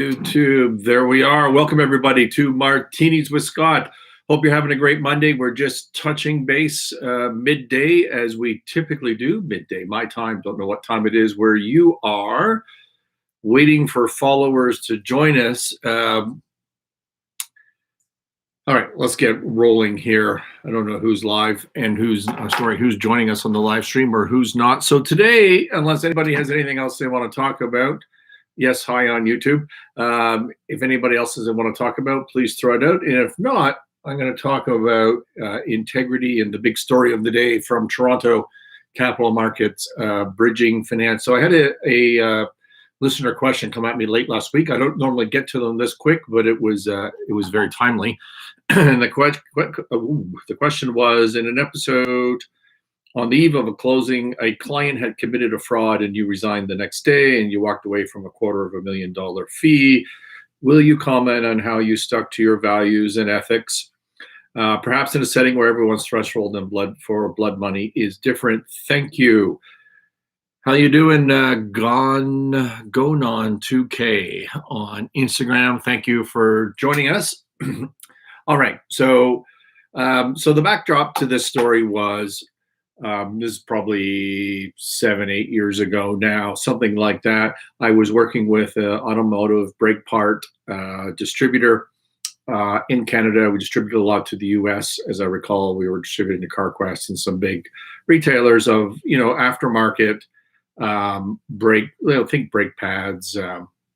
YouTube. There we are. Welcome everybody to Martinis with Scott. Hope you're having a great Monday. We're just touching base midday as we typically do. Midday, my time. Don't know what time it is where you are. Waiting for followers to join us. All right, let's get rolling here. I don't know who's live and who's joining us on the live stream or who's not. So today, unless anybody has anything else they want to talk about, yes, hi on YouTube. If anybody else doesn't want to talk about, please throw it out. And if not, I'm going to talk about integrity and the big story of the day from Toronto capital markets, bridging finance. So I had a listener question come at me late last week. I don't normally get to them this quick, but it was very timely. And the question was, in an episode on the eve of a closing, a client had committed a fraud and you resigned the next day and you walked away from $250,000 fee. Will you comment on how you stuck to your values and ethics? Perhaps in a setting where everyone's threshold and blood money is different. Thank you. How you doing, Gonon2K on Instagram? Thank you for joining us. All right, so the backdrop to this story was, this is probably 7-8 years ago now, something like that. I was working with an automotive brake part distributor in Canada. We distributed a lot to the US. As I recall, we were distributing to CarQuest and some big retailers of, aftermarket brake pads,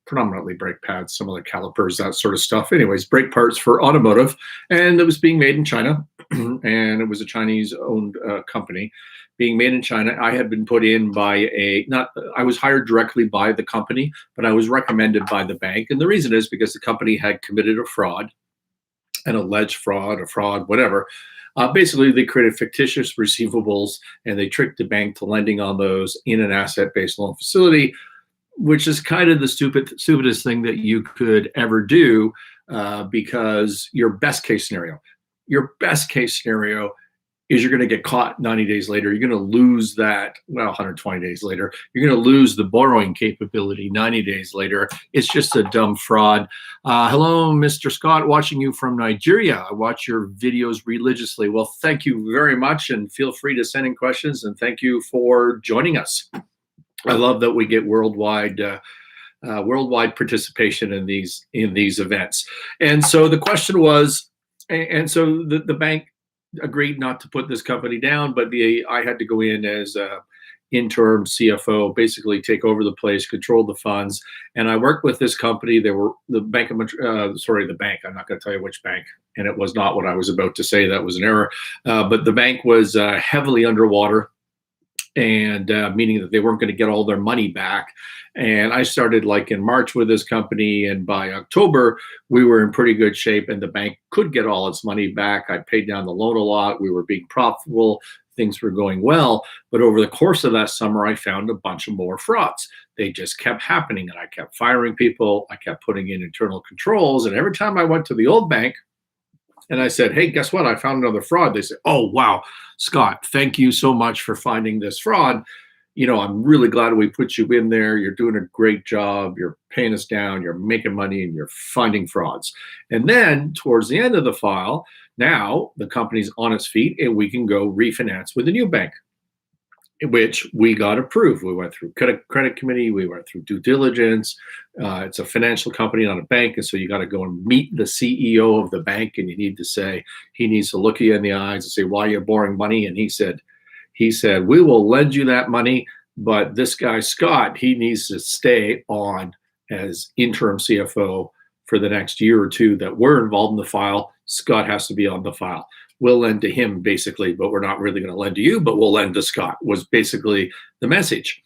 predominantly brake pads, some of the calipers, that sort of stuff. Anyways, brake parts for automotive, and it was being made in China. And it was a Chinese-owned company being made in China. I had been put in by I was hired directly by the company, but I was recommended by the bank. And the reason is because the company had committed a fraud, an alleged fraud, whatever. Basically, they created fictitious receivables and they tricked the bank to lending on those in an asset-based loan facility, which is kind of the stupidest thing that you could ever do, because your best case scenario is you're going to get caught 90 days later. You're going to lose that, 120 days later. You're going to lose the borrowing capability 90 days later. It's just a dumb fraud. Hello, Mr. Scott, watching you from Nigeria. I watch your videos religiously. Well, thank you very much, and feel free to send in questions, and thank you for joining us. I love that we get worldwide participation in these events. And so the question was, and so the bank agreed not to put this company down, but I had to go in as interim CFO, basically take over the place, control the funds. And I worked with this company. They were the bank. I'm not going to tell you which bank, and it was not what I was about to say. That was an error. But the bank was heavily underwater, and meaning that they weren't going to get all their money back. And I started like in March with this company, and by October, we were in pretty good shape and the bank could get all its money back. I paid down the loan a lot. We were being profitable. Things were going well. But over the course of that summer, I found a bunch of more frauds. They just kept happening, and I kept firing people. I kept putting in internal controls. And every time I went to the old bank and I said, hey, guess what? I found another fraud. They said, oh, wow, Scott, thank you so much for finding this fraud. I'm really glad we put you in there. You're doing a great job. You're paying us down. You're making money, and you're finding frauds. And then towards the end of the file, now the company's on its feet, and we can go refinance with a new bank, which we got approved. We went through credit committee. We went through due diligence. It's a financial company, not a bank. And so you got to go and meet the CEO of the bank, and he needs to look you in the eyes and say, why are you borrowing money? And he said, we will lend you that money, but this guy, Scott, he needs to stay on as interim CFO for the next year or two that we're involved in the file. Scott has to be on the file. We'll lend to him basically, but we're not really going to lend to you, but we'll lend to Scott, was basically the message.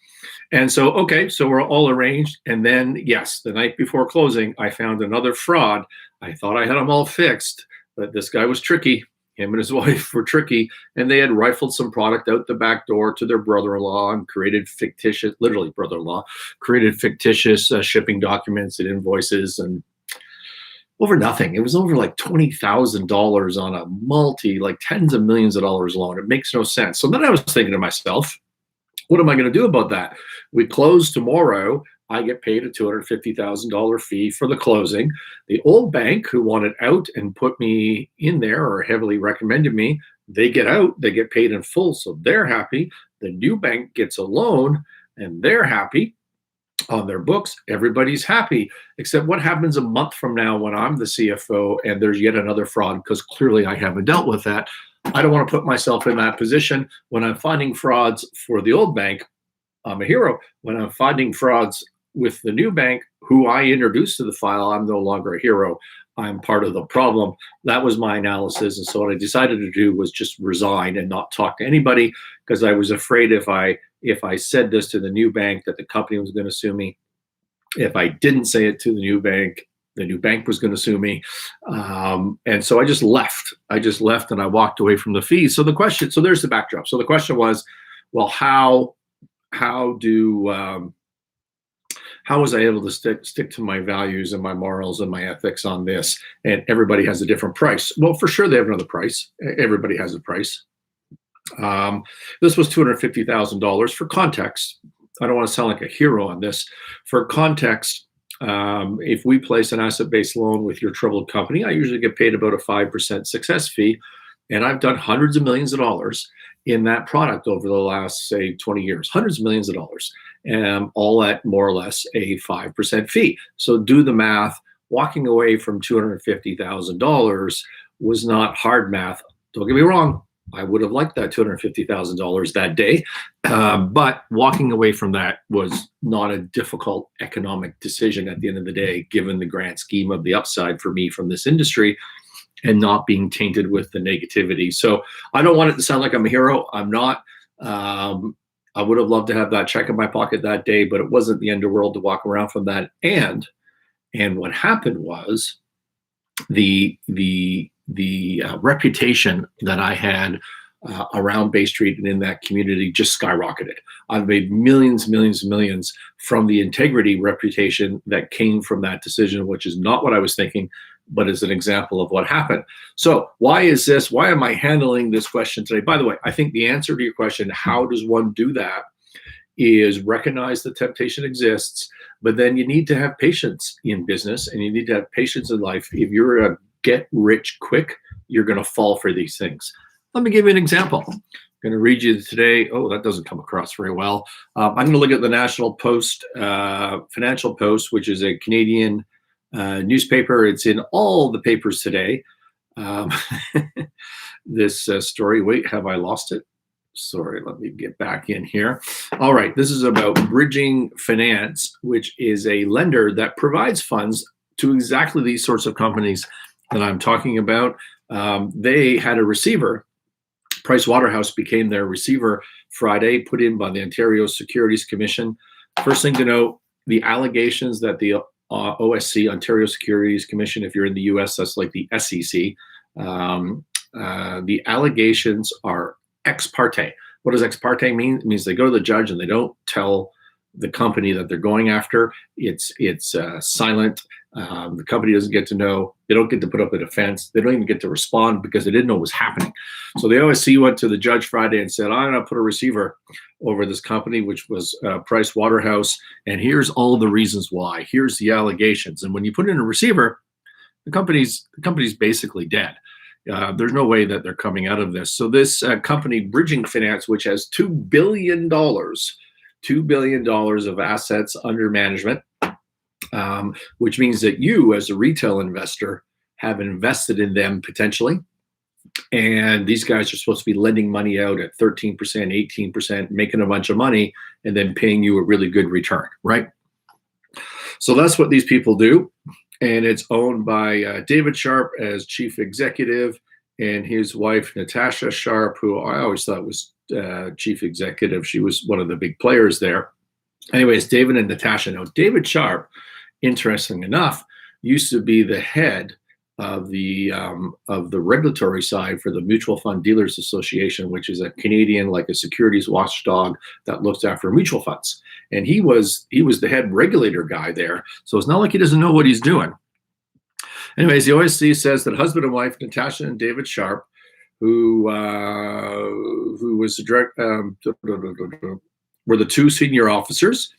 And so, okay, so we're all arranged. And then, yes, the night before closing, I found another fraud. I thought I had them all fixed, but this guy was tricky. Him and his wife were tricky, and they had rifled some product out the back door to their brother-in-law and created fictitious, literally brother-in-law, shipping documents and invoices, and over nothing. It was over like $20,000 on a tens of millions of dollars loan. It makes no sense. So then I was thinking to myself, what am I going to do about that? We close tomorrow. I get paid a $250,000 fee for the closing. The old bank who wanted out and put me in there or heavily recommended me, they get out, they get paid in full, so they're happy. The new bank gets a loan and they're happy on their books. Everybody's happy, except what happens a month from now when I'm the CFO and there's yet another fraud, because clearly I haven't dealt with that. I don't want to put myself in that position. When I'm finding frauds for the old bank, I'm a hero. When I'm finding frauds with the new bank, who I introduced to the file, I'm no longer a hero. I'm part of the problem. That was my analysis. And so what I decided to do was just resign and not talk to anybody, because I was afraid if I said this to the new bank that the company was going to sue me. If I didn't say it to the new bank was going to sue me. And so I just left. And I walked away from the fees. So there's the backdrop. So the question was, well, how was I able to stick to my values and my morals and my ethics on this? And everybody has a different price. Well, for sure they have another price. Everybody has a price. This was $250,000 for context. I don't want to sound like a hero on this. For context, if we place an asset-based loan with your troubled company, I usually get paid about a 5% success fee. And I've done hundreds of millions of dollars in that product over the last, say, 20 years, hundreds of millions of dollars, all at more or less a 5% fee. So do the math. Walking away from $250,000 was not hard math. Don't get me wrong. I would have liked that $250,000 that day. But walking away from that was not a difficult economic decision at the end of the day, given the grand scheme of the upside for me from this industry and not being tainted with the negativity. So I don't want it to sound like I'm a hero. I'm not. I would have loved to have that check in my pocket that day, but it wasn't the end of the world to walk around from that. And what happened was the reputation that I had around Bay Street and in that community just skyrocketed. I've made millions from the integrity reputation that came from that decision, which is not what I was thinking, but is an example of what happened. So why is this? Why am I handling this question today? By the way, I think the answer to your question, how does one do that, is recognize the temptation exists, but then you need to have patience in business and you need to have patience in life. If you're a get rich quick, you're going to fall for these things. Let me give you an example. I'm going to read you today. Oh, that doesn't come across very well. I'm going to look at the National Post, Financial Post, which is a Canadian newspaper. It's in all the papers today. This story, wait, have I lost it? Sorry, let me get back in here. All right, this is about Bridging Finance, which is a lender that provides funds to exactly these sorts of companies that I'm talking about. They had a receiver. Price Waterhouse became their receiver Friday, put in by the Ontario Securities Commission. First thing to note, the allegations that the OSC, Ontario Securities Commission, if you're in the US, that's like the SEC, the allegations are ex parte. What does ex parte mean? It means they go to the judge and they don't tell the company that they're going after. It's silent. The company doesn't get to know. They don't get to put up a defense. They don't even get to respond because they didn't know what was happening. So the OSC went to the judge Friday and said, I'm going to put a receiver over this company, which was Price Waterhouse, and here's all the reasons why. Here's the allegations. And when you put in a receiver, the company's basically dead. There's no way that they're coming out of this. So this company, Bridging Finance, which has $2 billion of assets under management, which means that you, as a retail investor, have invested in them potentially. And these guys are supposed to be lending money out at 13%, 18%, making a bunch of money, and then paying you a really good return, right? So that's what these people do. And it's owned by David Sharp as chief executive and his wife, Natasha Sharp, who I always thought was chief executive. She was one of the big players there. Anyways, David and Natasha. Now, David Sharp, interesting enough, used to be the head of the regulatory side for the Mutual Fund Dealers Association, which is a Canadian, like a securities watchdog that looks after mutual funds. And he was the head regulator guy there. So it's not like he doesn't know what he's doing. Anyways, the OSC says that husband and wife, Natasha and David Sharp, who was the direct, were the two senior officers.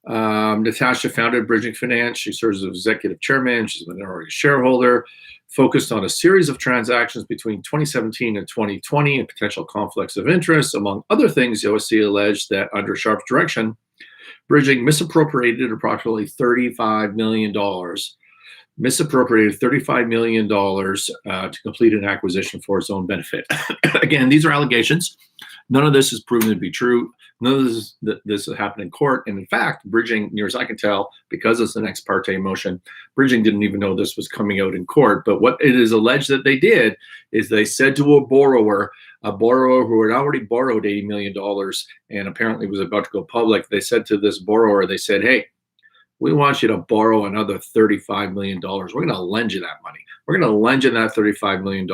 Natasha founded Bridging Finance. She serves as executive chairman. She's a minority shareholder, focused on a series of transactions between 2017 and 2020 and potential conflicts of interest. Among other things, the OSC alleged that under Sharp's direction, Bridging misappropriated approximately $35 million. Misappropriated $35 million to complete an acquisition for its own benefit. Again, these are allegations. None of this is proven to be true. None of this has happened in court. And in fact, Bridging, near as I can tell, because it's an ex parte motion, Bridging didn't even know this was coming out in court. But what it is alleged that they did is they said to a borrower who had already borrowed $80 million and apparently was about to go public, they said to this borrower, they said, hey, we want you to borrow another $35 million. We're going to lend you that money. We're going to lend you that $35 million.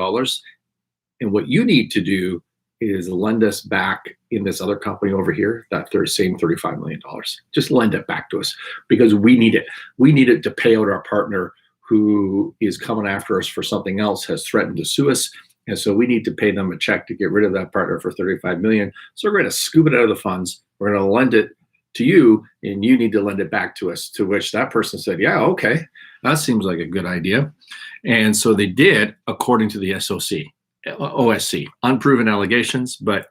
And what you need to do is lend us back in this other company over here, that same $35 million. Just lend it back to us because we need it. We need it to pay out our partner who is coming after us for something else, has threatened to sue us. And so we need to pay them a check to get rid of that partner for $35 million. So we're going to scoop it out of the funds. We're going to lend it to you, and you need to lend it back to us. To which that person said, yeah, okay, that seems like a good idea. And so they did, according to the OSC, unproven allegations. But,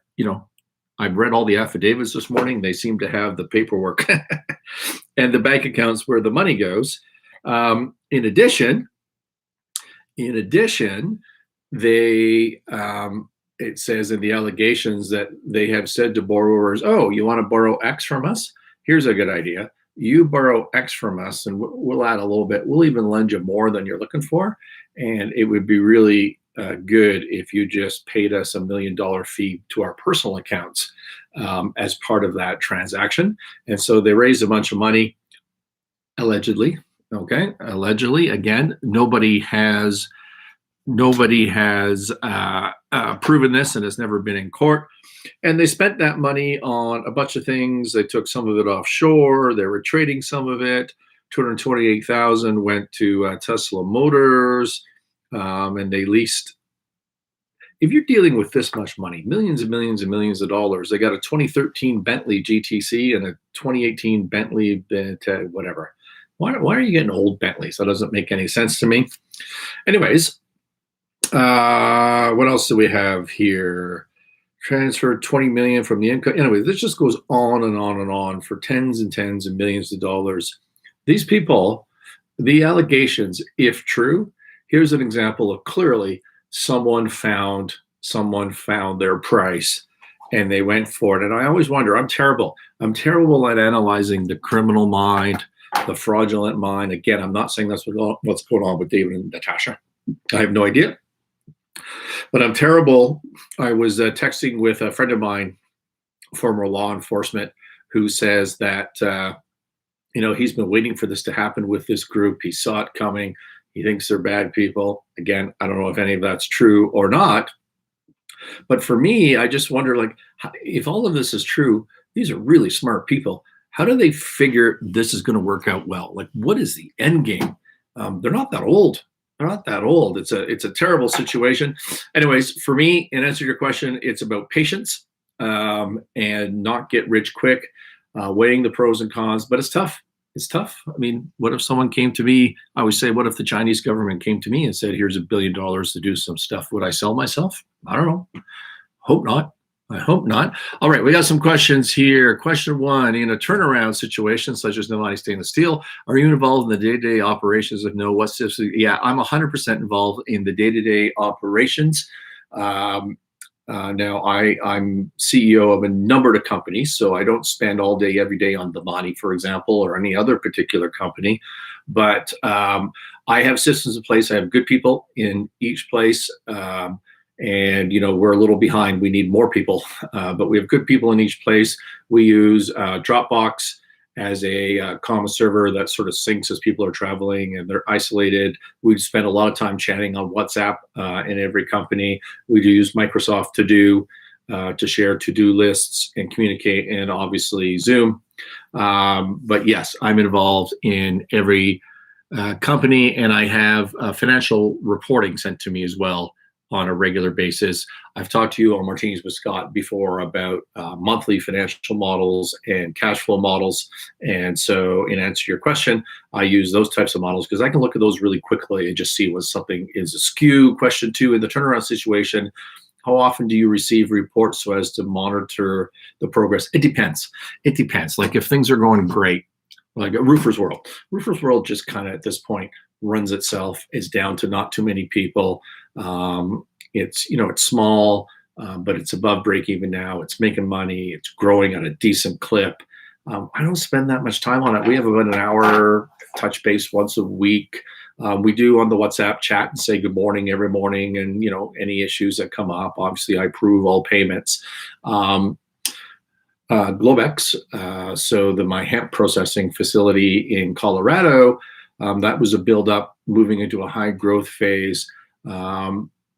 I've read all the affidavits this morning. They seem to have the paperwork and the bank accounts where the money goes. In addition, they it says in the allegations that they have said to borrowers, oh, you want to borrow X from us? Here's a good idea. You borrow X from us and we'll add a little bit. We'll even lend you more than you're looking for. And it would be really good if you just paid us $1 million fee to our personal accounts as part of that transaction. And so they raised a bunch of money, allegedly. Okay, allegedly. Again, nobody has proven this, and it's never been in court. And they spent that money on a bunch of things. They took some of it offshore. They were trading some of it. $228,000 went to Tesla Motors, and they leased. If you're dealing with this much money, millions and millions and millions of dollars, they got a 2013 Bentley GTC and a 2018 Bentley whatever. Why are you getting old Bentleys? That doesn't make any sense to me. Anyways. What else do we have here? Transferred $20 million from the income. Anyway, this just goes on and on and on for tens and tens of millions of dollars. These people, the allegations, if true, here's an example of clearly someone found their price and they went for it. And I always wonder, I'm terrible at analyzing the criminal mind, the fraudulent mind. Again, I'm not saying that's what's going on with David and Natasha. I have no idea. But I'm terrible. I was texting with a friend of mine, former law enforcement, who says that, he's been waiting for this to happen with this group. He saw it coming. He thinks they're bad people. Again, I don't know if any of that's true or not. But for me, I just wonder, if all of this is true, these are really smart people. How do they figure this is going to work out well? What is the end game? They're not that old. It's a terrible situation. Anyways, for me, in answer to your question, it's about patience and not get rich quick, weighing the pros and cons. But it's tough. I mean, what if someone came to me? I always say, what if the Chinese government came to me and said, here's $1 billion to do some stuff? Would I sell myself? I don't know. Hope not. I hope not. All right, we got some questions here. Question one, in a turnaround situation such as Nilani Stainless Steel, are you involved in the day-to-day operations? If no, what's this? Yeah, I'm 100% involved in the day-to-day operations. Now, I'm CEO of a number of companies, so I don't spend all day, every day on Damani, for example, or any other particular company. But I have systems in place. I have good people in each place. And, we're a little behind. We need more people, but we have good people in each place. We use Dropbox as a common server that sort of syncs as people are traveling and they're isolated. We spend a lot of time chatting on WhatsApp in every company. We use Microsoft To Do to share to-do lists and communicate, and obviously Zoom. But yes, I'm involved in every company, and I have financial reporting sent to me as well. on a regular basis. I've talked to you on Martinis with Scott before about monthly financial models and cash flow models. And so in answer to your question, I use those types of models because I can look at those really quickly and just see when something is askew. Question two, in the turnaround situation, how often do you receive reports so as to monitor the progress? It depends. It depends. Like if things are going great, like a Roofer's World. Roofer's World just kind of at this point runs itself. It's down to not too many people. It's it's small, but it's above break even now. It's making money. It's growing at a decent clip. I don't spend that much time on it. We have about an hour touch base once a week. We do on the WhatsApp chat and say good morning every morning, and any issues that come up. Obviously, I approve all payments. Globex, so my hemp processing facility in Colorado, that was a build-up, moving into a high growth phase,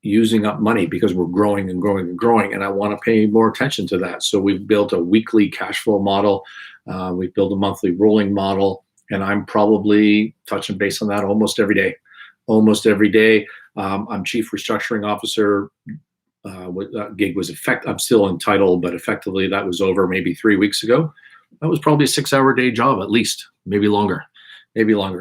using up money because we're growing and growing and growing, and I want to pay more attention to that. So we've built a weekly cash flow model. We've built a monthly rolling model, and I'm probably touching base on that almost every day. Almost every day. I'm chief restructuring officer. Gig was I'm still in title, but effectively that was over maybe 3 weeks ago. That was probably a 6-hour day job at least, maybe longer.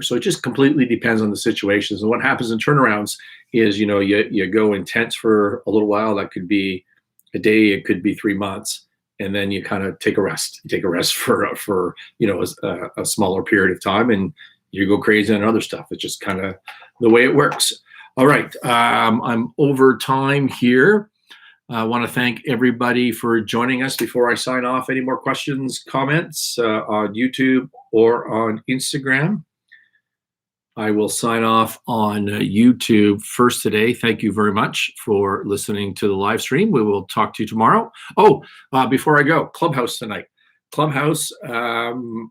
So it just completely depends on the situations. And what happens in turnarounds is, you go intense for a little while. That could be a day, it could be 3 months, and then you kind of take a rest. You take a rest for a smaller period of time, and you go crazy on other stuff. It's just kind of the way it works. All right, I'm over time here. I want to thank everybody for joining us. Before I sign off, any more questions, comments on YouTube or on Instagram? I will sign off on YouTube first today. Thank you very much for listening to the live stream. We will talk to you tomorrow. Oh, before I go, Clubhouse tonight. Clubhouse,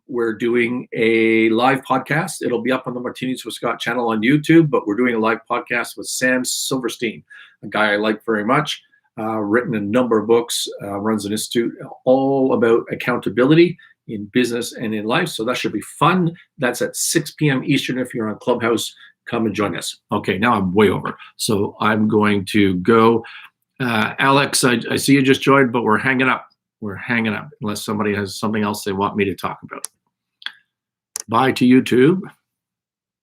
we're doing a live podcast. It'll be up on the Martinis with Scott channel on YouTube, but we're doing a live podcast with Sam Silverstein, a guy I like very much. Written a number of books, runs an institute all about accountability in business and in life. So that should be fun. That's at 6 p.m. Eastern. If you're on Clubhouse, come and join us. Okay, now I'm way over. So I'm going to go. Alex, I see you just joined, but we're hanging up. We're hanging up unless somebody has something else they want me to talk about. Bye to YouTube.